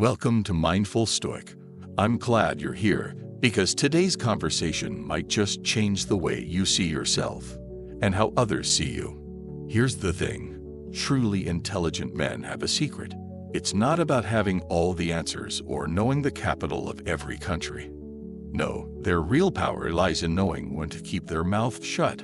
Welcome to Mindful Stoic. I'm glad you're here because today's conversation might just change the way you see yourself and how others see you. Here's the thing. Truly intelligent men have a secret. It's not about having all the answers or knowing the capital of every country. No, their real power lies in knowing when to keep their mouth shut.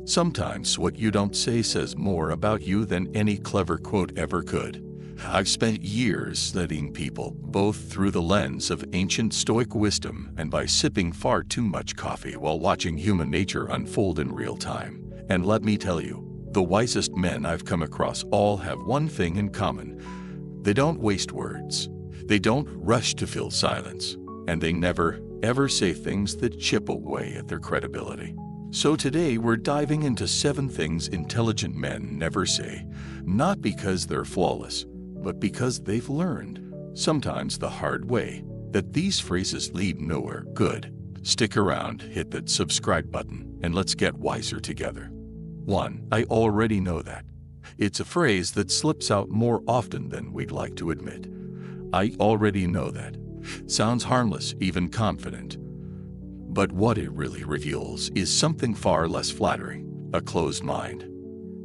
Sometimes what you don't say says more about you than any clever quote ever could. I've spent years studying people, both through the lens of ancient Stoic wisdom and by sipping far too much coffee while watching human nature unfold in real time. And let me tell you, the wisest men I've come across all have one thing in common. They don't waste words. They don't rush to fill silence. And they never, ever say things that chip away at their credibility. So today we're diving into 7 things intelligent men never say, not because they're flawless, but because they've learned, sometimes the hard way, that these phrases lead nowhere good. Stick around, hit that subscribe button, and let's get wiser together. 1. I already know that. It's a phrase that slips out more often than we'd like to admit. I already know that. Sounds harmless, even confident. But what it really reveals is something far less flattering, a closed mind.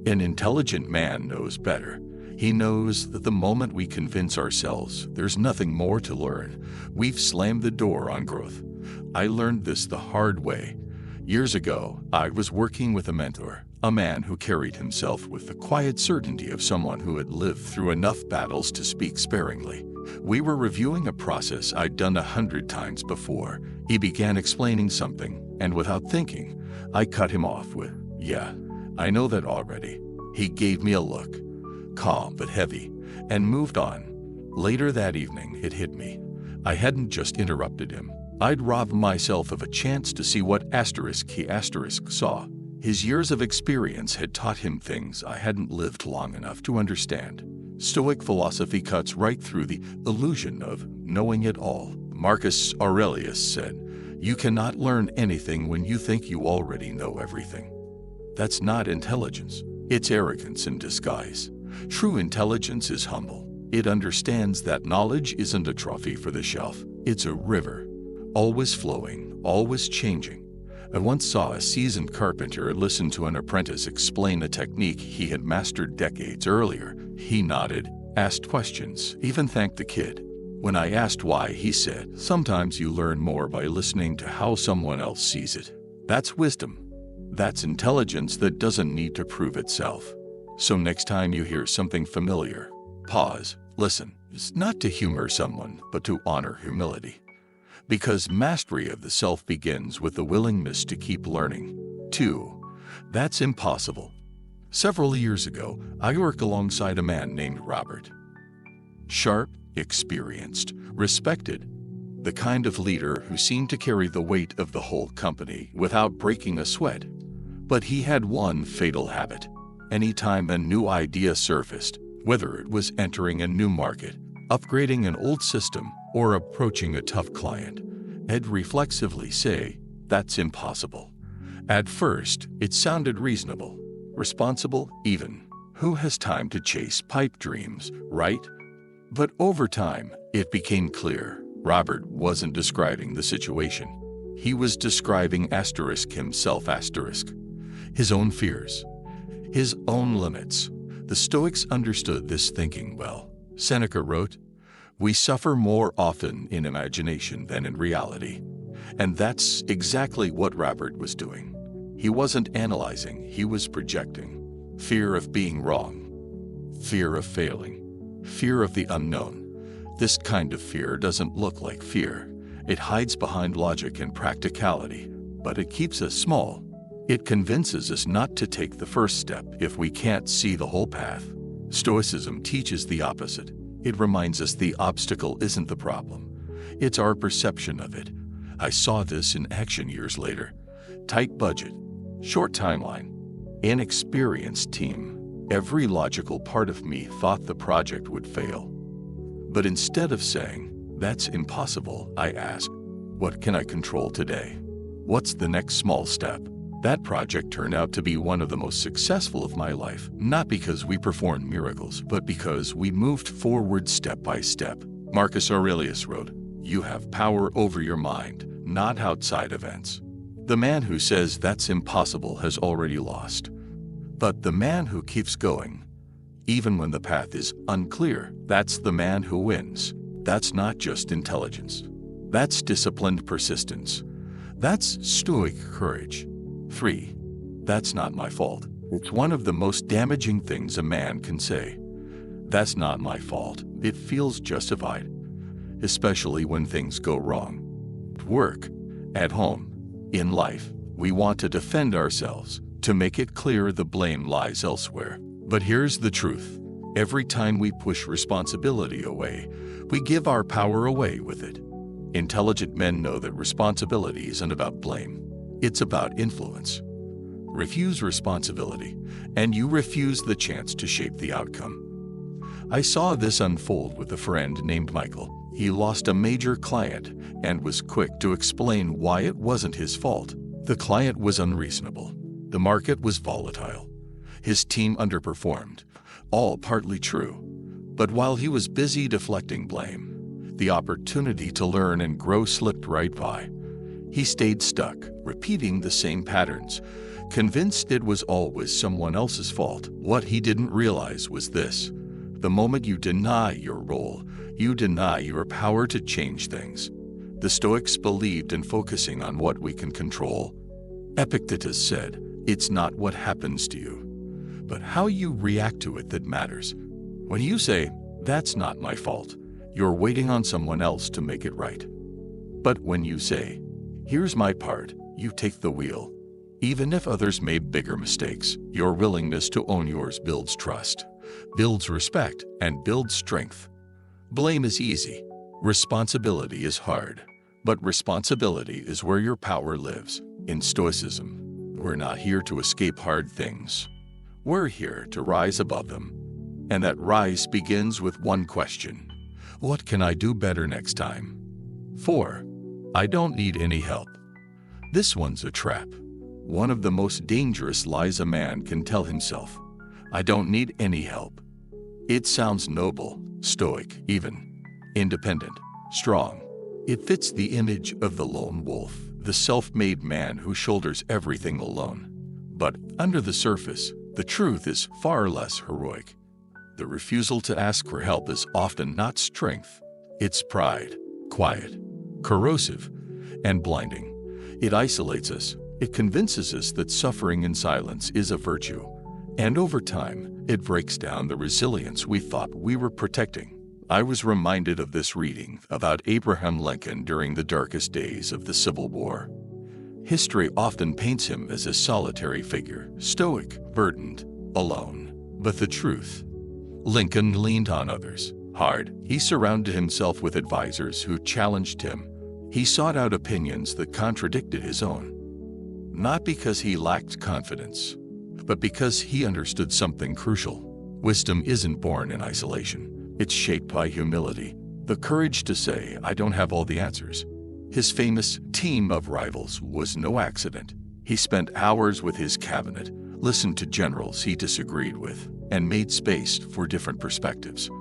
An intelligent man knows better. He knows that the moment we convince ourselves there's nothing more to learn, we've slammed the door on growth. I learned this the hard way. Years ago, I was working with a mentor, a man who carried himself with the quiet certainty of someone who had lived through enough battles to speak sparingly. We were reviewing a process I'd done 100 times before. He began explaining something, and without thinking, I cut him off with, "Yeah, I know that already." He gave me a look, calm but heavy, and moved on. Later that evening, it hit me. I hadn't just interrupted him. I'd robbed myself of a chance to see what he saw. His years of experience had taught him things I hadn't lived long enough to understand. Stoic philosophy cuts right through the illusion of knowing it all. Marcus Aurelius said, "You cannot learn anything when you think you already know everything." That's not intelligence. It's arrogance in disguise. True intelligence is humble. It understands that knowledge isn't a trophy for the shelf. It's a river, always flowing, always changing. I once saw a seasoned carpenter listen to an apprentice explain a technique he had mastered decades earlier. He nodded, asked questions, even thanked the kid. When I asked why, he said, "Sometimes you learn more by listening to how someone else sees it." That's wisdom. That's intelligence that doesn't need to prove itself. So next time you hear something familiar, pause, listen. It's not to humor someone, but to honor humility. Because mastery of the self begins with the willingness to keep learning. 2. That's impossible. Several years ago, I worked alongside a man named Robert. Sharp, experienced, respected. The kind of leader who seemed to carry the weight of the whole company without breaking a sweat. But he had one fatal habit. Anytime a new idea surfaced, whether it was entering a new market, upgrading an old system, or approaching a tough client, he'd reflexively say, "That's impossible." At first, it sounded reasonable, responsible even. Who has time to chase pipe dreams, right? But over time, it became clear Robert wasn't describing the situation. He was describing himself, his own fears, his own limits. The Stoics understood this thinking well. Seneca wrote, "We suffer more often in imagination than in reality." And that's exactly what Robert was doing. He wasn't analyzing, he was projecting. Fear of being wrong, fear of failing, fear of the unknown. This kind of fear doesn't look like fear. It hides behind logic and practicality, but it keeps us small. It convinces us not to take the first step if we can't see the whole path. Stoicism teaches the opposite. It reminds us the obstacle isn't the problem. It's our perception of it. I saw this in action years later. Tight budget, short timeline, inexperienced team. Every logical part of me thought the project would fail. But instead of saying, "That's impossible," I asked, "What can I control today? What's the next small step?" That project turned out to be one of the most successful of my life, not because we performed miracles, but because we moved forward step by step. Marcus Aurelius wrote, "You have power over your mind, not outside events." The man who says that's impossible has already lost. But the man who keeps going, even when the path is unclear, that's the man who wins. That's not just intelligence. That's disciplined persistence. That's Stoic courage. 3. That's not my fault. It's one of the most damaging things a man can say. That's not my fault. It feels justified, especially when things go wrong. At work, at home, in life, we want to defend ourselves, to make it clear the blame lies elsewhere. But here's the truth. Every time we push responsibility away, we give our power away with it. Intelligent men know that responsibility isn't about blame. It's about influence. Refuse responsibility, and you refuse the chance to shape the outcome. I saw this unfold with a friend named Michael. He lost a major client and was quick to explain why it wasn't his fault. The client was unreasonable. The market was volatile. His team underperformed. All partly true. But while he was busy deflecting blame, the opportunity to learn and grow slipped right by. He stayed stuck, repeating the same patterns, convinced it was always someone else's fault. What he didn't realize was this: the moment you deny your role, you deny your power to change things. The Stoics believed in focusing on what we can control. Epictetus said, "It's not what happens to you, but how you react to it that matters." When you say, "That's not my fault," you're waiting on someone else to make it right. But when you say, "Here's my part," you take the wheel. Even if others made bigger mistakes, your willingness to own yours builds trust, builds respect, and builds strength. Blame is easy. Responsibility is hard. But responsibility is where your power lives. In Stoicism, we're not here to escape hard things. We're here to rise above them. And that rise begins with one question: what can I do better next time? 4. I don't need any help. This one's a trap. One of the most dangerous lies a man can tell himself. I don't need any help. It sounds noble, stoic, even independent, strong. It fits the image of the lone wolf, the self-made man who shoulders everything alone. But under the surface, the truth is far less heroic. The refusal to ask for help is often not strength. It's pride, quiet, corrosive, and blinding. It isolates us. It convinces us that suffering in silence is a virtue. And over time, it breaks down the resilience we thought we were protecting. I was reminded of this reading about Abraham Lincoln during the darkest days of the Civil War. History often paints him as a solitary figure, stoic, burdened, alone. But the truth: Lincoln leaned on others hard. He surrounded himself with advisors who challenged him. He sought out opinions that contradicted his own. Not because he lacked confidence, but because he understood something crucial. Wisdom isn't born in isolation. It's shaped by humility, the courage to say, "I don't have all the answers." His famous team of rivals was no accident. He spent hours with his cabinet, listened to generals he disagreed with, and made space for different perspectives.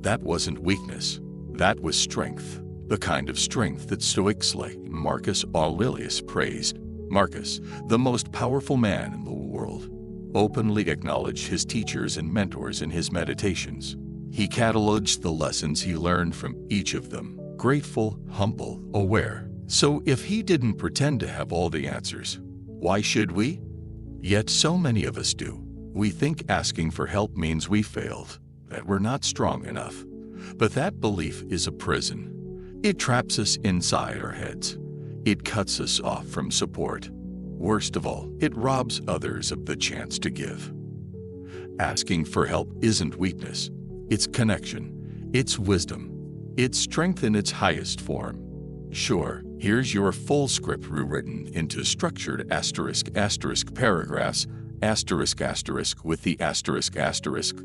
That wasn't weakness. That was strength. The kind of strength that Stoics like Marcus Aurelius praised. Marcus, the most powerful man in the world, openly acknowledged his teachers and mentors in his meditations. He cataloged the lessons he learned from each of them: grateful, humble, aware. So if he didn't pretend to have all the answers, why should we? Yet so many of us do. We think asking for help means we failed, that we're not strong enough. But that belief is a prison. It traps us inside our heads. It cuts us off from support. Worst of all, it robs others of the chance to give. Asking for help isn't weakness. It's connection. It's wisdom. It's strength in its highest form. Sure, here's your full script rewritten into structured asterisk paragraphs, asterisk with the asterisk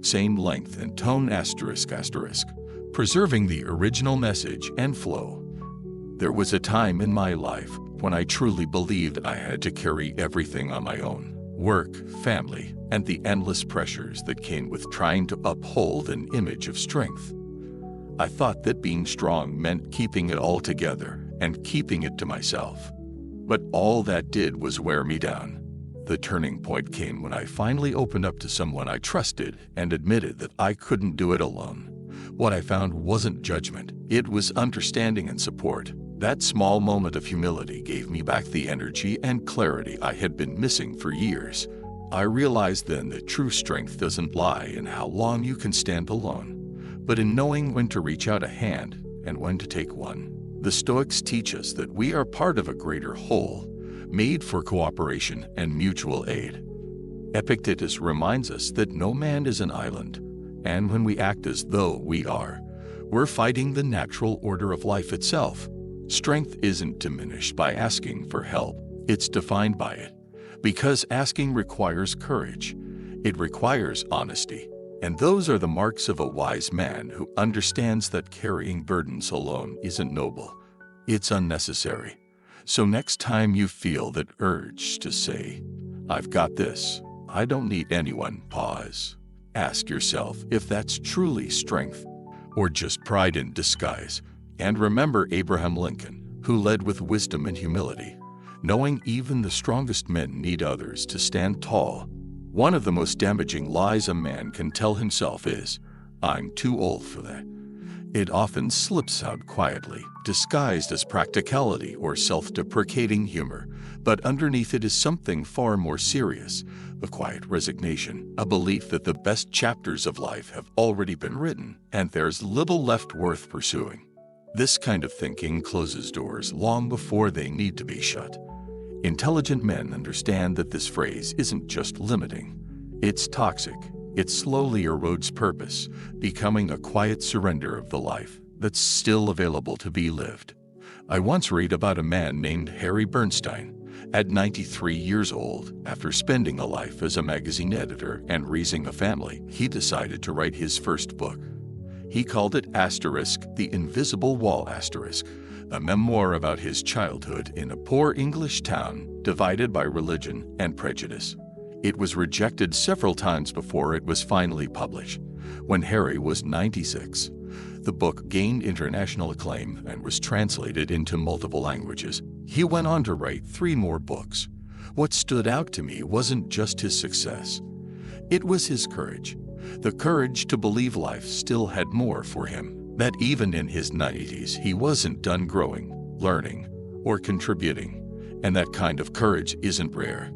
same length and tone asterisk, preserving the original message and flow. There was a time in my life when I truly believed I had to carry everything on my own: work, family, and the endless pressures that came with trying to uphold an image of strength. I thought that being strong meant keeping it all together and keeping it to myself. But all that did was wear me down. The turning point came when I finally opened up to someone I trusted and admitted that I couldn't do it alone. What I found wasn't judgment, it was understanding and support. That small moment of humility gave me back the energy and clarity I had been missing for years. I realized then that true strength doesn't lie in how long you can stand alone, but in knowing when to reach out a hand and when to take one. The Stoics teach us that we are part of a greater whole, made for cooperation and mutual aid. Epictetus reminds us that no man is an island, and when we act as though we are, we're fighting the natural order of life itself. Strength isn't diminished by asking for help, it's defined by it. Because asking requires courage, it requires honesty, and those are the marks of a wise man who understands that carrying burdens alone isn't noble, it's unnecessary. So next time you feel that urge to say, "I've got this, I don't need anyone," pause. Ask yourself if that's truly strength or just pride in disguise. And remember Abraham Lincoln, who led with wisdom and humility, knowing even the strongest men need others to stand tall. One of the most damaging lies a man can tell himself is, "I'm too old for that." It often slips out quietly, disguised as practicality or self-deprecating humor, but underneath it is something far more serious, a quiet resignation, a belief that the best chapters of life have already been written and there's little left worth pursuing. This kind of thinking closes doors long before they need to be shut. Intelligent men understand that this phrase isn't just limiting, it's toxic. It slowly erodes purpose, becoming a quiet surrender of the life that's still available to be lived. I once read about a man named Harry Bernstein. At 93 years old, after spending a life as a magazine editor and raising a family, he decided to write his first book. He called it The Invisible Wall, a memoir about his childhood in a poor English town divided by religion and prejudice. It was rejected several times before it was finally published. When Harry was 96, the book gained international acclaim and was translated into multiple languages. He went on to write 3 more books. What stood out to me wasn't just his success. It was his courage. The courage to believe life still had more for him, that even in his 90s he wasn't done growing, learning, or contributing. And that kind of courage isn't rare.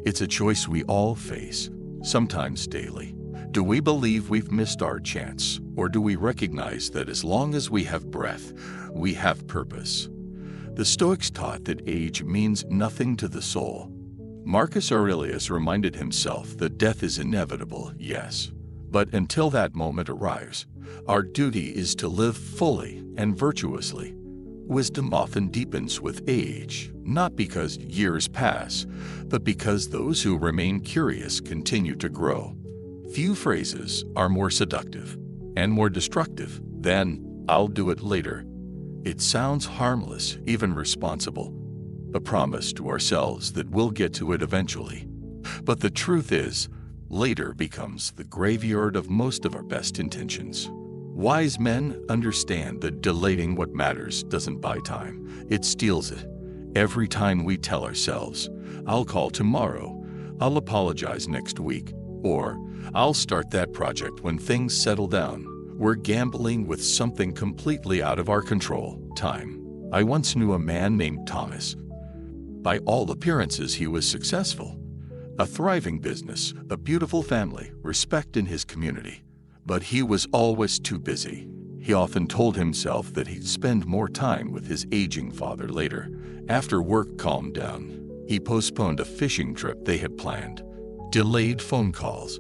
It's a choice we all face, sometimes daily. Do we believe we've missed our chance, or do we recognize that as long as we have breath, we have purpose? The Stoics taught that age means nothing to the soul. Marcus Aurelius reminded himself that death is inevitable, yes, but until that moment arrives, our duty is to live fully and virtuously. Wisdom often deepens with age, not because years pass, but because those who remain curious continue to grow. Few phrases are more seductive and more destructive than "I'll do it later." It sounds harmless, even responsible, a promise to ourselves that we'll get to it eventually. But the truth is, later becomes the graveyard of most of our best intentions. Wise men understand that delaying what matters doesn't buy time, it steals it. Every time we tell ourselves, "I'll call tomorrow," "I'll apologize next week," or "I'll start that project when things settle down," we're gambling with something completely out of our control, time. I once knew a man named Thomas. By all appearances, he was successful. A thriving business, a beautiful family, respect in his community. But he was always too busy. He often told himself that he'd spend more time with his aging father later. After work calmed down, he postponed a fishing trip they had planned, delayed phone calls,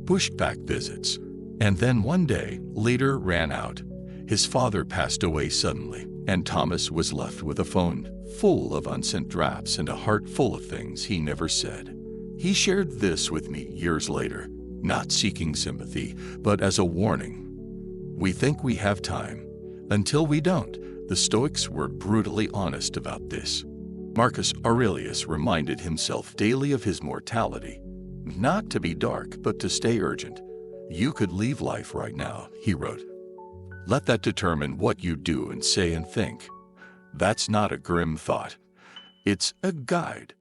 pushed back visits, and then one day later ran out. His father passed away suddenly, and Thomas was left with a phone full of unsent drafts and a heart full of things he never said. He shared this with me years later, not seeking sympathy, but as a warning. We think we have time until we don't. The Stoics were brutally honest about this. Marcus Aurelius reminded himself daily of his mortality, not to be dark, but to stay urgent. "You could leave life right now," he wrote. Let that determine what you do and say and think. That's not a grim thought. It's a guide.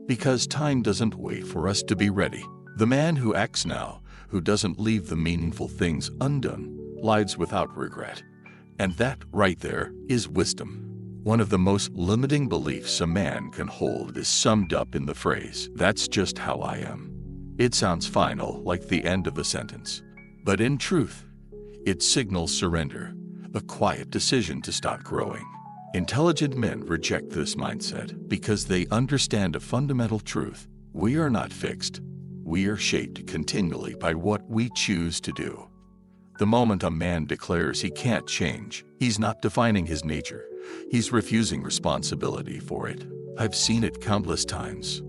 Because time doesn't wait for us to be ready. The man who acts now, who doesn't leave the meaningful things undone, lives without regret. And that, right there, is wisdom. One of the most limiting beliefs a man can hold is summed up in the phrase, "That's just how I am." It sounds final, like the end of a sentence. But in truth, it signals surrender, a quiet decision to stop growing. Intelligent men reject this mindset because they understand a fundamental truth. We are not fixed. We are shaped continually by what we choose to do. The moment a man declares he can't change, he's not defining his nature. He's refusing responsibility for it. I've seen it countless times.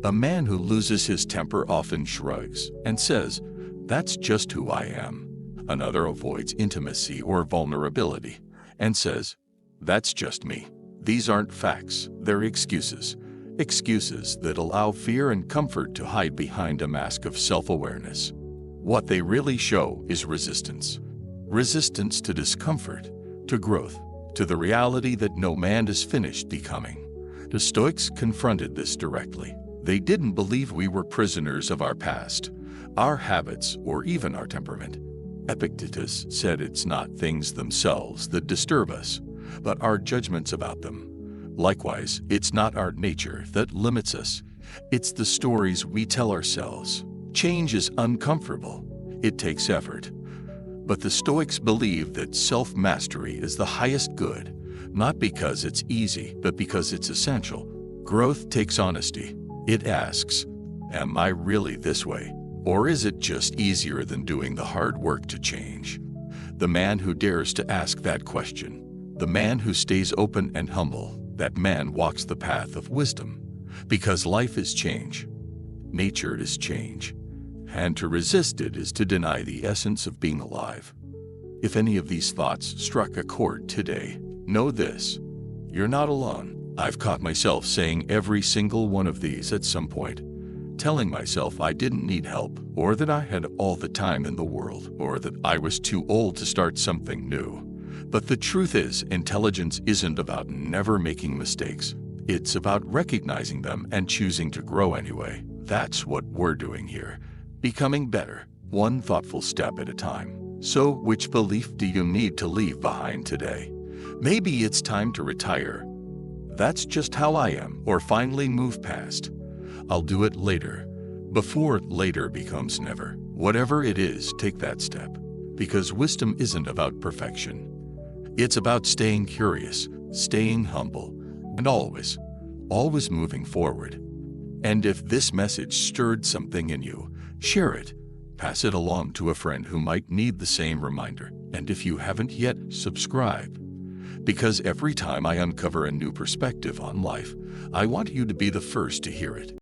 A man who loses his temper often shrugs and says, "That's just who I am." Another avoids intimacy or vulnerability and says, "That's just me." These aren't facts, they're excuses. Excuses that allow fear and comfort to hide behind a mask of self-awareness. What they really show is resistance. Resistance to discomfort, to growth, to the reality that no man is finished becoming. The Stoics confronted this directly. They didn't believe we were prisoners of our past, our habits, or even our temperament. Epictetus said it's not things themselves that disturb us, but our judgments about them. Likewise, it's not our nature that limits us. It's the stories we tell ourselves. Change is uncomfortable. It takes effort. But the Stoics believe that self-mastery is the highest good, not because it's easy, but because it's essential. Growth takes honesty. It asks, "Am I really this way? Or is it just easier than doing the hard work to change?" The man who dares to ask that question, the man who stays open and humble, that man walks the path of wisdom. Because life is change. Nature is change. And to resist it is to deny the essence of being alive. If any of these thoughts struck a chord today, know this: you're not alone. I've caught myself saying every single one of these at some point. Telling myself I didn't need help, or that I had all the time in the world, or that I was too old to start something new. But the truth is, intelligence isn't about never making mistakes. It's about recognizing them and choosing to grow anyway. That's what we're doing here. Becoming better, one thoughtful step at a time. So, which belief do you need to leave behind today? Maybe it's time to retire. "That's just how I am," or finally move past. "I'll do it later," before later becomes never. Whatever it is, take that step. Because wisdom isn't about perfection. It's about staying curious, staying humble, and always moving forward. And if this message stirred something in you, share it. Pass it along to a friend who might need the same reminder. And if you haven't yet, subscribe. Because every time I uncover a new perspective on life, I want you to be the first to hear it.